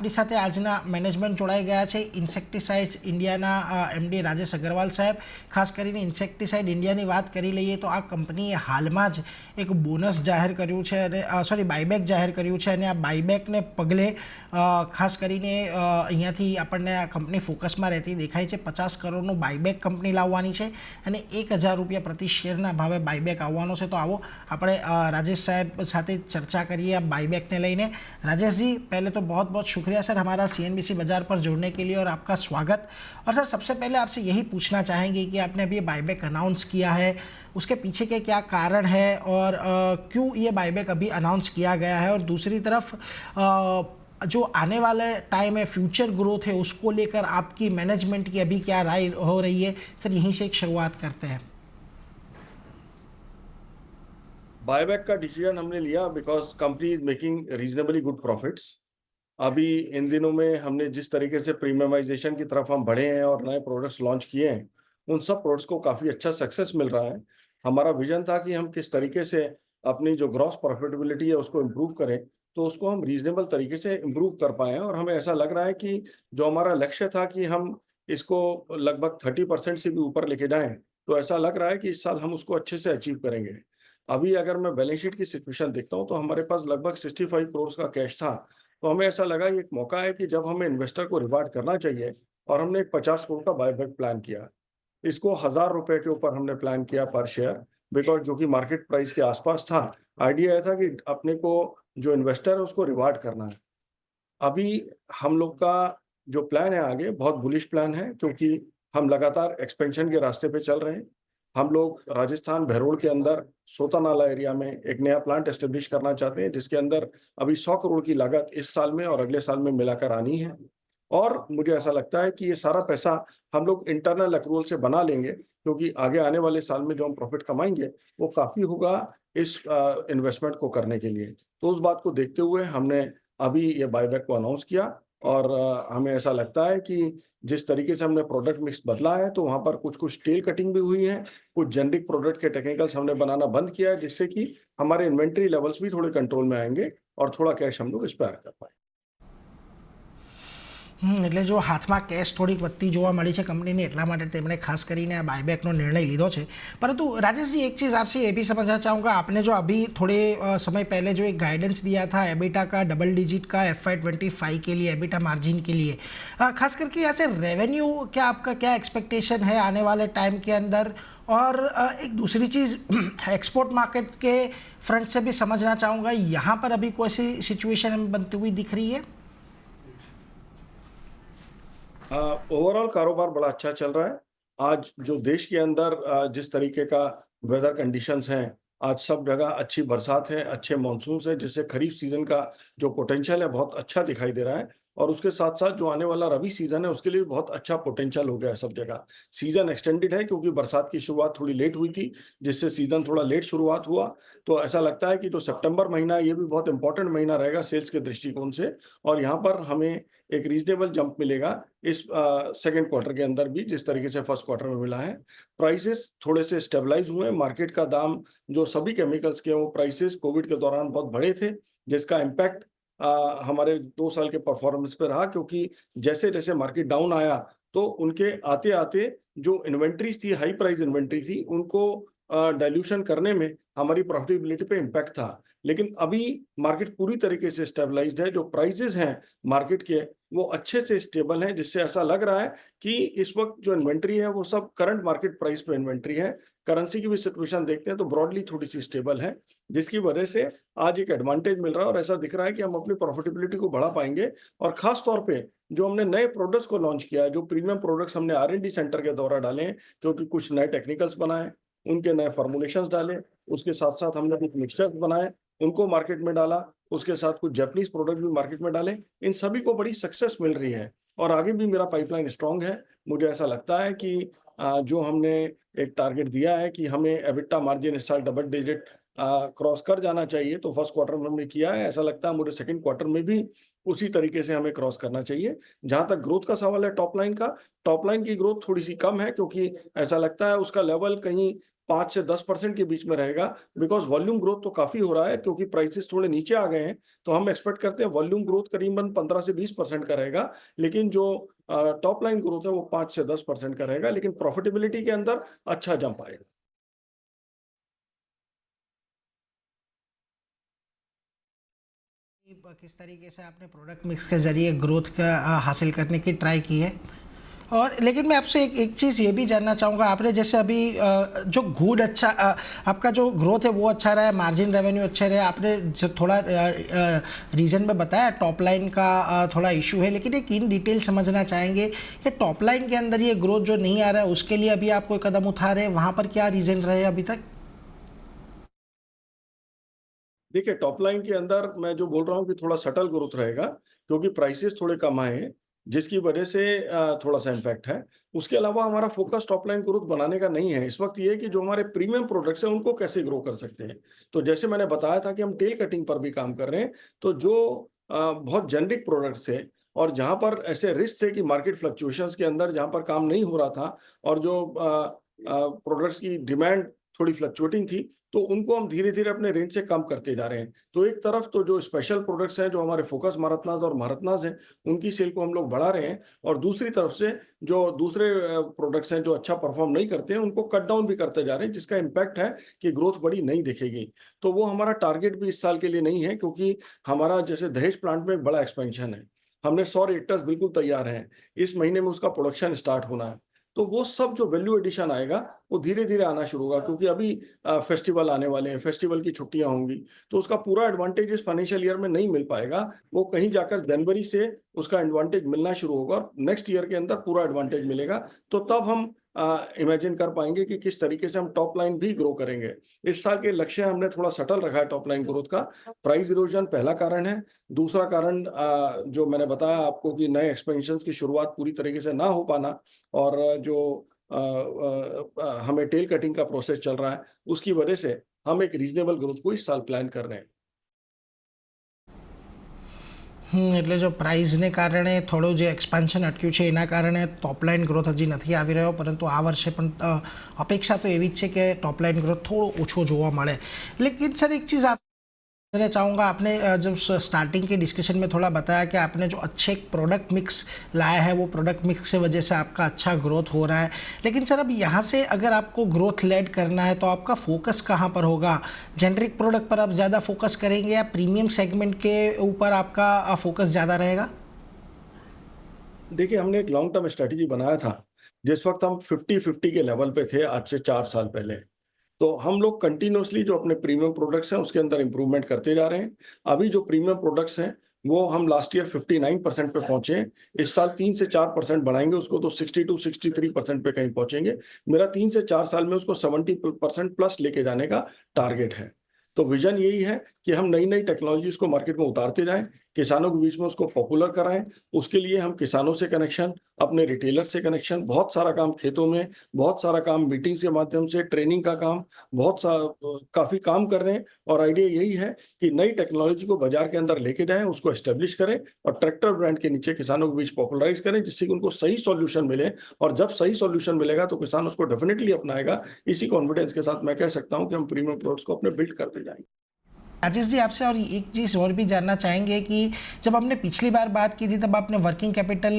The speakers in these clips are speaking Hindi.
આપણી સાથે આજના મેનેજમેન્ટ જોડાઈ ગયા છે ઇન્સેક્ટિસાઇડ્સ ઇન્ડિયાના એમડી રાજેશ અગ્રવાલ સાહેબ. ખાસ કરીને ઇન્સેક્ટિસાઇડ ઇન્ડિયાની વાત કરી લઈએ તો આ કંપનીએ હાલમાં જ એક બોનસ જાહેર કર્યું છે અને બાયબેક જાહેર કર્યું છે અને આ બાયબેકને પગલે ખાસ કરીને અહીંયાથી આપણને આ કંપની ફોકસમાં રહેતી દેખાય છે. 50 કરોડનું બાયબેક કંપની લાવવાની છે અને 1000 રૂપિયા પ્રતિ શેરના ભાવે બાયબેક આવવાનો છે. તો આવો આપણે राजेश साहब साथ चर्चा करिए आप बाईबैक ने लेने. राजेश जी, पहले तो बहुत बहुत शुक्रिया सर हमारा सीएनबीसी बाजार पर जुड़ने के लिए और आपका स्वागत. और सर सबसे पहले आपसे यही पूछना चाहेंगे कि आपने अभी ये बाईबैक अनाउंस किया है, उसके पीछे के क्या कारण है और क्यों ये बाईबैक अभी अनाउंस किया गया है, और दूसरी तरफ जो आने वाले टाइम है फ्यूचर ग्रोथ है उसको लेकर आपकी मैनेजमेंट की अभी क्या राय हो रही है. सर यहीं से एक शुरुआत करते हैं. बायबैक का डिसीजन हमने लिया because company is making reasonably good profits. अभी इन दिनों में हमने जिस तरीके से प्रीमियमाइजेशन की तरफ हम बढ़े हैं और नए प्रोडक्ट्स लॉन्च किए हैं, उन सब प्रोडक्ट्स को काफ़ी अच्छा सक्सेस मिल रहा है. हमारा विजन था कि हम किस तरीके से अपनी जो ग्रॉस प्रॉफिटेबिलिटी है उसको इम्प्रूव करें, तो उसको हम रीजनेबल तरीके से इम्प्रूव कर पाए हैं. और हमें ऐसा लग रहा है कि जो हमारा लक्ष्य था कि हम इसको लगभग 30% से भी ऊपर लेके जाएं, तो ऐसा लग रहा है कि इस साल हम उसको अच्छे से अचीव करेंगे. अभी अगर मैं बैलेंस शीट की सिचुएशन देखता हूं तो हमारे पास लगभग 65 करोड़ का कैश था. तो हमें ऐसा लगा ये एक मौका है कि जब हमें इन्वेस्टर को रिवार्ड करना चाहिए, और हमने एक 50 करोड़ का बायबैक प्लान किया. इसको 1000 रुपए के ऊपर हमने प्लान किया पर शेयर, बिकॉज जो कि मार्केट प्राइस के आसपास था. आइडिया यह था कि अपने को जो इन्वेस्टर है उसको रिवार्ड करना है. अभी हम लोग का जो प्लान है आगे बहुत बुलिश प्लान है, क्योंकि हम लगातार एक्सपेंशन के रास्ते पे चल रहे हैं. हम लोग राजस्थान भैरोड़ के अंदर सोतानाला एरिया में एक नया प्लांट एस्टेब्लिश करना चाहते हैं, जिसके अंदर अभी 100 करोड़ की लागत इस साल में और अगले साल में मिलाकर आनी है. और मुझे ऐसा लगता है कि ये सारा पैसा हम लोग इंटरनल अक्रूवल से बना लेंगे, क्योंकि आगे आने वाले साल में जो हम प्रॉफिट कमाएंगे वो काफ़ी होगा इस इन्वेस्टमेंट को करने के लिए. तो उस बात को देखते हुए हमने अभी ये बायबैक को अनाउंस किया. और हमें ऐसा लगता है कि जिस तरीके से हमने प्रोडक्ट मिक्स बदला है, तो वहाँ पर कुछ टेल कटिंग भी हुई है, कुछ जेनरिक प्रोडक्ट के टेक्निकल्स हमने बनाना बंद किया है, जिससे कि हमारे इन्वेंट्री लेवल्स भी थोड़े कंट्रोल में आएंगे और थोड़ा कैश हम लोग स्पेयर कर पाएंगे. એટલે જો હાથમાં કેશ થોડીક વધતી જોવા મળી છે કંપનીને, એટલા માટે તેમણે ખાસ કરીને આ બાયબેકનો નિર્ણય લીધો છે. પરંતુ राजेश जी, एक चीज़ आपसे ये भी समझना चाहूँगा, आपने जो अभी थोड़े समय पहले जो एक गाइडेंस दिया था एबिटा का डबल डिजिट का FY25 के लिए एबिटा मार्जिन के लिए, खास करके यहाँ से रेवेन्यू क्या आपका क्या एक्सपेक्टेशन है आने वाले टाइम के अंदर. और एक दूसरी चीज़ एक्सपोर्ट मार्केट के फ्रंट से भी समझना चाहूँगा, यहाँ पर अभी कोई सी सिचुएशन बनती हुई दिख रही है? ओवरऑल कारोबार बड़ा अच्छा चल रहा है. आज जो देश के अंदर जिस तरीके का वेदर कंडीशंस हैं, आज सब जगह अच्छी बरसात है, अच्छे मॉनसून है, जिससे खरीफ सीजन का जो पोटेंशियल है बहुत अच्छा दिखाई दे रहा है. और उसके साथ साथ जो आने वाला रबी सीजन है उसके लिए भी बहुत अच्छा पोटेंशियल हो गया है सब जगह. सीजन एक्सटेंडेड है क्योंकि बरसात की शुरुआत थोड़ी लेट हुई थी, जिससे सीजन थोड़ा लेट शुरुआत हुआ. तो ऐसा लगता है कि जो सितंबर महीना ये भी बहुत इंपॉर्टेंट महीना रहेगा सेल्स के दृष्टिकोण से. और यहाँ पर हमें एक रीजनेबल जंप मिलेगा इस सेकेंड क्वार्टर के अंदर भी, जिस तरीके से फर्स्ट क्वार्टर में मिला है. प्राइसेस थोड़े से स्टेबलाइज हुए हैं. मार्केट का दाम जो सभी केमिकल्स के वो प्राइसेस कोविड के दौरान बहुत बढ़े थे, जिसका इम्पैक्ट हमारे 2 साल के परफॉर्मेंस पे रहा. क्योंकि जैसे जैसे मार्केट डाउन आया तो उनके आते आते जो इन्वेंट्रीज थी, हाई प्राइस इन्वेंट्री थी, उनको डाइल्यूशन करने में हमारी प्रॉफिटेबिलिटी पे इम्पैक्ट था. लेकिन अभी मार्केट पूरी तरीके से स्टेबलाइज्ड है. जो प्राइसेस हैं मार्केट के वो अच्छे से स्टेबल हैं, जिससे ऐसा लग रहा है कि इस वक्त जो इन्वेंट्री है वो सब करंट मार्केट प्राइस पे इन्वेंट्री है. करेंसी की भी सिचुएशन देखते हैं तो ब्रॉडली थोड़ी सी स्टेबल है, जिसकी वजह से आज एक एडवांटेज मिल रहा है. और ऐसा दिख रहा है कि हम अपनी प्रॉफिटेबिलिटी को बढ़ा पाएंगे. और खास तौर पे जो हमने नए प्रोडक्ट्स को लॉन्च किया है, जो प्रीमियम प्रोडक्ट्स हमने R&D सेंटर के द्वारा डाले हैं, क्योंकि कुछ नए टेक्निकल्स बनाए, उनके नए फॉर्मुलेशंस डाले, उसके साथ साथ हमने कुछ मिक्सचर्स बनाए, उनको मार्केट में डाला, उसके साथ कुछ जापानीज प्रोडक्ट भी मार्केट में डाले. इन सभी को बड़ी सक्सेस मिल रही है और आगे भी मेरा पाइपलाइन स्ट्रांग है. मुझे ऐसा लगता है कि जो हमने एक टारगेट दिया है कि हमें एबिटा मार्जिन इस साल डबल डिजिट क्रॉस कर जाना चाहिए, तो फर्स्ट क्वार्टर में हमने किया है. ऐसा लगता है मुझे सेकंड क्वार्टर में भी उसी तरीके से हमें क्रॉस करना चाहिए. जहां तक ग्रोथ का सवाल है, टॉप लाइन की ग्रोथ थोड़ी सी कम है, क्योंकि ऐसा लगता है उसका लेवल कहीं 5 से 10% के बीच में रहेगा, बिकॉज़ वॉल्यूम ग्रोथ तो काफ़ी हो रहा है क्योंकि प्राइसेज़ थोड़े नीचे आ गए हैं, तो हम एक्सपेक्ट करते हैं वॉल्यूम ग्रोथ करीबन 15 से 20% का रहेगा। लेकिन जो टॉप लाइन ग्रोथ है वो 5 से 10% का रहेगा, लेकिन प्रॉफिटेबिलिटी के अंदर अच्छा जंप आएगा। किस तरीके से आपने प्रोडक्ट मिक्स के ज़रिए ग्रोथ का हासिल करने की ट्राई की है? और लेकिन मैं आपसे एक एक चीज़ ये भी जानना चाहूँगा, आपने जैसे अभी जो गुड अच्छा आपका जो ग्रोथ है वो अच्छा रहा है, मार्जिन रेवेन्यू अच्छे रहे, आपने जो थोड़ा रीज़न में बताया टॉप लाइन का थोड़ा इशू है, लेकिन एक इन डिटेल समझना चाहेंगे कि टॉप लाइन के अंदर ये ग्रोथ जो नहीं आ रहा है उसके लिए अभी आप कोई कदम उठा रहे हैं, वहाँ पर क्या रीज़न रहे अभी तक? देखिए, टॉप लाइन के अंदर मैं जो बोल रहा हूँ कि थोड़ा सटल ग्रोथ रहेगा, क्योंकि प्राइसेज़ थोड़े कम आए हैं, जिसकी वजह से थोड़ा-सा इम्पैक्ट है। उसके अलावा हमारा फ़ोकस टॉप लाइन ग्रोथ बनाने का नहीं है। इस वक़्त ये है कि जो हमारे प्रीमियम प्रोडक्ट्स हैं, उनको कैसे ग्रो कर सकते हैं। तो जैसे मैंने बताया था कि हम टेल कटिंग पर भी काम कर रहे हैं, तो जो बहुत जेनेरिक प्रोडक्ट्स थे और जहाँ पर ऐसे रिस्क थे कि मार्केट फ्लक्चुएशंस के अंदर जहाँ पर काम नहीं हो रहा था और जो प्रोडक्ट्स की डिमांड थोड़ी फ्लक्चुएटिंग थी, तो उनको हम धीरे-धीरे अपने रेंज से कम करते जा रहे हैं। तो एक तरफ तो जो स्पेशल प्रोडक्ट्स हैं, जो हमारे फ़ोकस महारत्नाज़ और महारत्नाज़ हैं, उनकी सेल को हम लोग बढ़ा रहे हैं और दूसरी तरफ से जो दूसरे प्रोडक्ट्स हैं, जो अच्छा परफ़ॉर्म नहीं करते हैं, उनको कट डाउन भी करते जा रहे हैं, जिसका इम्पैक्ट है कि ग्रोथ बड़ी नहीं दिखेगी। तो वो हमारा टारगेट भी इस साल के लिए नहीं है, क्योंकि हमारा जैसे दहेज प्लांट में एक बड़ा एक्सपेंशन है। हमने 100 रिएक्टर्स बिल्कुल तैयार हैं। इस महीने में उसका प्रोडक्शन स्टार्ट होना है। तो वो सब जो वैल्यू एडिशन आएगा, वो धीरे-धीरे आना शुरू होगा, क्योंकि अभी फेस्टिवल आने वाले हैं, फेस्टिवल की छुट्टियाँ होंगी, तो उसका पूरा एडवांटेज इस फाइनेंशियल ईयर में नहीं मिल पाएगा। वो कहीं जाकर जनवरी से उसका एडवांटेज मिलना शुरू होगा और नेक्स्ट ईयर के अंदर पूरा एडवांटेज मिलेगा। तो तब हम इमेजिन कर पाएँगे कि किस तरीके से हम टॉप लाइन भी ग्रो करेंगे। इस साल के लक्ष्य हमने थोड़ा सटल रखा है टॉप लाइन ग्रोथ का। प्राइस इरोजन पहला कारण है। दूसरा कारण जो मैंने बताया आपको कि नए एक्सपेंशन्स की शुरुआत पूरी तरीके से ना हो पाना और जो हमें टेल कटिंग का प्रोसेस चल रहा है, उसकी वजह से हम एक रीज़नेबल ग्रोथ को इस साल प्लान कर रहे हैं। એટલે જો પ્રાઇઝને કારણે થોડું જે એક્સપાન્શન અટક્યું છે એના કારણે ટોપ લાઇન ગ્રોથ હજી નથી આવી રહ્યો, પરંતુ આ વર્ષે પણ અપેક્ષા તો એવી જ છે કે ટોપ લાઇન ગ્રોથ થોડો ઓછો જોવા મળે. લેकिन सर एक चीज़ आप मैं चाहूँगा, आपने जब स्टार्टिंग के डिस्कशन में थोड़ा बताया कि आपने जो अच्छे एक प्रोडक्ट मिक्स लाया है, वो प्रोडक्ट मिक्स की वजह से आपका अच्छा ग्रोथ हो रहा है. लेकिन सर अब यहाँ से अगर आपको ग्रोथ लेड करना है तो आपका फोकस कहाँ पर होगा? जेनरिक प्रोडक्ट पर आप ज़्यादा फोकस करेंगे या प्रीमियम सेगमेंट के ऊपर आपका फोकस ज़्यादा रहेगा? देखिए, हमने एक लॉन्ग टर्म स्ट्रैटेजी बनाया था, जिस वक़्त हम 50-50 के लेवल पे थे आज से 4 साल पहले। तो हम लोग कंटिन्यूअसली जो अपने प्रीमियम प्रोडक्ट्स हैं, उसके अंदर इम्प्रूवमेंट करते जा रहे हैं। अभी जो प्रीमियम प्रोडक्ट्स हैं, वो हम लास्ट ईयर 59% पे पहुँचे हैं। इस साल 3 से 4% बढ़ाएँगे उसको, तो 62-63% पे कहीं पहुँचेंगे। मेरा 3 से 4 साल में उसको 70% प्लस लेके जाने का टारगेट है। तो विज़न यही है कि हम नई-नई टेक्नोलॉजीज़ को मार्केट में उतारते जाएँ, किसानों के बीच में उसको पॉपुलर कराएँ। उसके लिए हम किसानों से कनेक्शन, अपने रिटेलर से कनेक्शन, बहुत सारा काम खेतों में, बहुत सारा काम मीटिंग्स के माध्यम से, ट्रेनिंग का काम, काफ़ी काम कर रहे हैं और आइडिया यही है कि नई टेक्नोलॉजी को बाज़ार के अंदर लेके जाएँ, उसको एस्टेब्लिश करें और ट्रैक्टर ब्रांड के नीचे किसानों के बीच पॉपुलराइज़ करें, जिससे कि उनको सही सॉल्यूशन मिले और जब सही सॉल्यूशन मिलेगा तो किसान उसको डेफ़िनिटली अपनाएगा। इसी कॉन्फिडेंस के साथ मैं कह सकता हूँ कि हम प्रीमियम प्रोडक्ट्स को अपने बिल्ड करते जाएँगे। राजेश जी, आपसे और एक चीज़ और भी जानना चाहेंगे कि जब हमने पिछली बार बात की थी तब आपने वर्किंग कैपिटल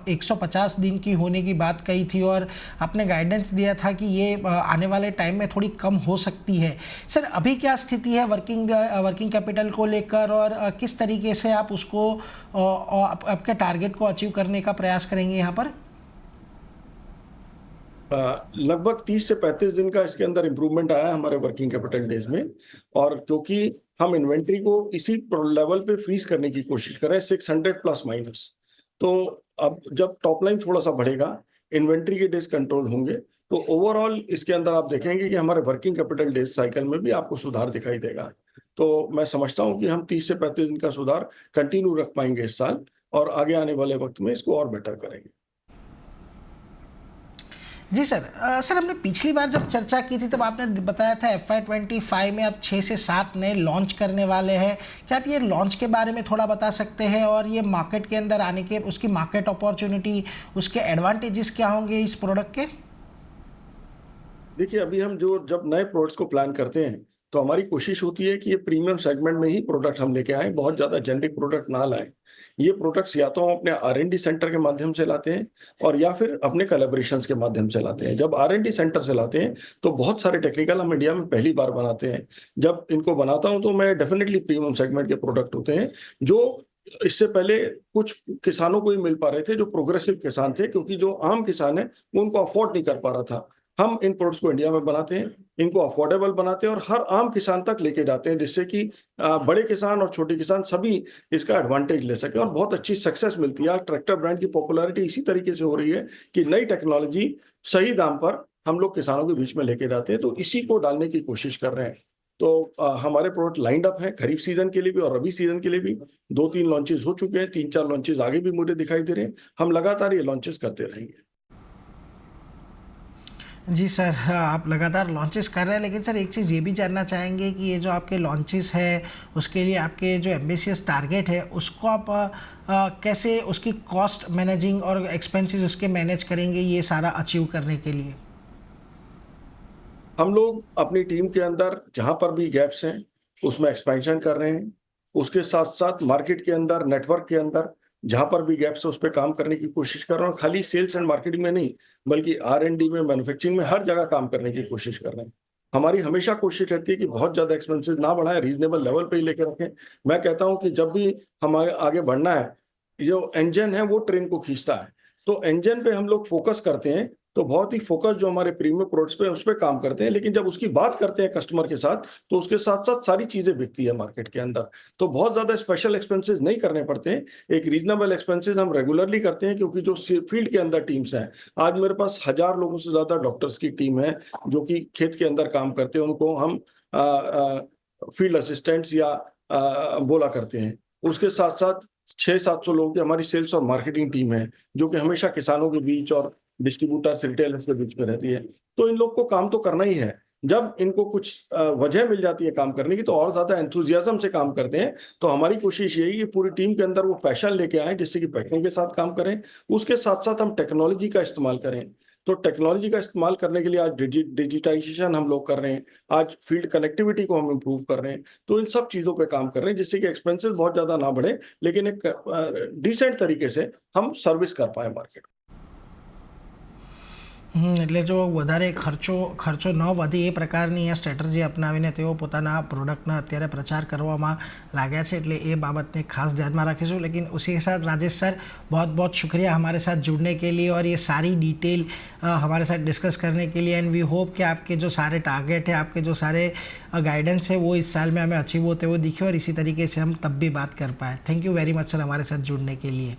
150 दिन की होने की बात कही थी और आपने गाइडेंस दिया था कि ये आने वाले टाइम में थोड़ी कम हो सकती है. सर अभी क्या स्थिति है वर्किंग कैपिटल को लेकर और किस तरीके से आप उसको आपके टारगेट को अचीव करने का प्रयास करेंगे यहाँ पर? लगभग 30 से 35 दिन का इसके अंदर इम्प्रूवमेंट आया है हमारे वर्किंग कैपिटल डेज में और क्योंकि हम इन्वेंट्री को इसी लेवल पे फ्रीज करने की कोशिश कर रहे हैं 600 प्लस माइनस. तो अब जब टॉप लाइन थोड़ा सा बढ़ेगा, इन्वेंट्री के डेज कंट्रोल होंगे, तो ओवरऑल इसके अंदर आप देखेंगे कि हमारे वर्किंग कैपिटल डेज साइकिल में भी आपको सुधार दिखाई देगा. तो मैं समझता हूँ कि हम 30 से 35 दिन का सुधार कंटिन्यू रख पाएंगे इस साल और आगे आने वाले वक्त में इसको और बेटर करेंगे. जी सर. सर हमने पिछली बार जब चर्चा की थी तब आपने बताया था FY25 में आप 6 से 7 नए लॉन्च करने वाले हैं. क्या आप ये लॉन्च के बारे में थोड़ा बता सकते हैं और ये मार्केट के अंदर आने के उसकी मार्केट अपॉर्चुनिटी, उसके एडवांटेजेस क्या होंगे इस प्रोडक्ट के? देखिए, अभी हम जो जब नए प्रोडक्ट्स को प्लान करते हैं, तो हमारी कोशिश होती है कि ये प्रीमियम सेगमेंट में ही प्रोडक्ट हम लेके आएँ, बहुत ज़्यादा जेनेरिक प्रोडक्ट ना लाएँ। ये प्रोडक्ट्स या तो हम अपने आर-एन-डी सेंटर के माध्यम से लाते हैं और या फिर अपने कोलैबोरेशंस के माध्यम से लाते हैं। जब आर-एन-डी सेंटर से लाते हैं, तो बहुत सारे टेक्निकल हम इंडिया में पहली बार बनाते हैं। जब इनको बनाता हूँ, तो मैं डेफिनिटली प्रीमियम सेगमेंट के प्रोडक्ट होते हैं, जो इससे पहले कुछ किसानों को ही मिल पा रहे थे, जो प्रोग्रेसिव किसान थे, क्योंकि जो आम किसान है, वो उनको अफोर्ड नहीं कर पा रहा था। हम इन प्रोडक्ट्स को इंडिया में बनाते हैं, इनको अफोर्डेबल बनाते हैं और हर आम किसान तक लेके जाते हैं, जिससे कि बड़े किसान और छोटे किसान सभी इसका एडवांटेज ले सकें और बहुत अच्छी सक्सेस मिलती है। आज ट्रैक्टर ब्रांड की पॉपुलैरिटी इसी तरीके से हो रही है कि नई टेक्नोलॉजी सही दाम पर हम लोग किसानों के बीच में लेके जाते हैं, तो इसी को डालने की कोशिश कर रहे हैं। तो हमारे प्रोडक्ट लाइन्ड अप हैं खरीफ सीजन के लिए भी और रबी सीजन के लिए भी। 2-3 लॉन्चेस हो चुके हैं, 3-4 लॉन्चेस आगे भी मुझे दिखाई दे रहे हैं। हम लगातार ये लॉन्चेस करते रहेंगे। जी सर, हाँ, आप लगातार लॉन्चेस कर रहे हैं, लेकिन सर एक चीज़ ये भी जानना चाहेंगे कि ये जो आपके लॉन्चेस है, उसके लिए आपके जो एम्बिशियस टारगेट है, उसको आप कैसे उसकी कॉस्ट मैनेजिंग और एक्सपेंसेस उसके मैनेज करेंगे ये सारा अचीव करने के लिए? हम लोग अपनी टीम के अंदर जहाँ पर भी गैप्स हैं, उसमें एक्सपेंशन कर रहे हैं। उसके साथ-साथ मार्केट के अंदर, नेटवर्क के अंदर जहाँ पर भी गैप्स है, उस पे काम करने की कोशिश कर रहे हैं और खाली सेल्स एंड मार्केटिंग में नहीं, बल्कि आर-एन-डी में, मैन्युफैक्चरिंग में हर जगह काम करने की कोशिश कर रहे हैं। हमारी हमेशा कोशिश रहती है कि बहुत ज़्यादा एक्सपेंसेस ना बढ़ाएँ, रीज़नेबल लेवल पे ही लेके रखें। मैं कहता हूँ कि जब भी हमें आगे बढ़ना है, जो इंजन है वो ट्रेन को खींचता है। तो इंजन पे हम लोग फोकस करते हैं, तो बहुत ही फोकस जो हमारे प्रीमियम प्रोडक्ट्स पे, उस पे काम करते हैं। लेकिन जब उसकी बात करते हैं कस्टमर के साथ, तो उसके साथ-साथ सारी चीज़ें बिकती है मार्केट के अंदर। तो बहुत ज़्यादा स्पेशल एक्सपेंसेस नहीं करने पड़ते हैं। एक रीज़नेबल एक्सपेंसेस हम रेगुलरली करते हैं, क्योंकि जो फील्ड के अंदर टीम्स हैं, आज मेरे पास 1000 लोगों से ज़्यादा डॉक्टर्स की टीम है, जो कि खेत के अंदर काम करते हैं। उनको हम फील्ड असिस्टेंट्स या बोला करते हैं। उसके साथ-साथ 600-700 लोगों की हमारी सेल्स और मार्केटिंग टीम है, जो कि हमेशा किसानों के बीच और डिस्ट्रीब्यूटर्स, रिटेलर्स के बीच में रहती है। तो इन लोग को काम तो करना ही है। जब इनको कुछ वजह मिल जाती है काम करने की, तो और ज़्यादा एंथुसियाज़्म से काम करते हैं। तो हमारी कोशिश यही है कि पूरी टीम के अंदर वो पैशन लेके आएँ, जिससे कि पैशन के साथ काम करें। उसके साथ-साथ हम टेक्नोलॉजी का इस्तेमाल करें। तो टेक्नोलॉजी का इस्तेमाल करने के लिए आज डिजिटाइज़ेशन हम लोग कर रहे हैं। आज फील्ड कनेक्टिविटी को हम इम्प्रूव कर रहे हैं। तो इन सब चीज़ों पे काम कर रहे हैं, जिससे कि एक्सपेंसेस बहुत ज़्यादा ना बढ़े, लेकिन एक डिसेंट तरीके से हम सर्विस कर पाएँ मार्केट को। એટલે જો વધારે ખર્ચો ન વધે એ પ્રકારની આ સ્ટ્રેટર્જી અપનાવીને તેઓ પોતાના પ્રોડક્ટના અત્યારે પ્રચાર કરવામાં लाग्या છે, એટલે એ બાબતને ખાસ ધ્યાનમાં રાખીશું। लेकिन उसी के साथ राजेश सर, बहुत बहुत शुक्रिया हमारे साथ जुड़ने के लिए और ये सारी डिटेल हमारे साथ डिस्कस करने के लिए। एंड वी होप कि आपके जो सारे टारगेट है, आपके जो सारे गाइडेंस है, वो इस साल में हमें अचीव होते हुए दिखे और इसी तरीके से हम तब भी बात कर पाए। Thank you very much sir हमारे साथ जुड़ने के लिए।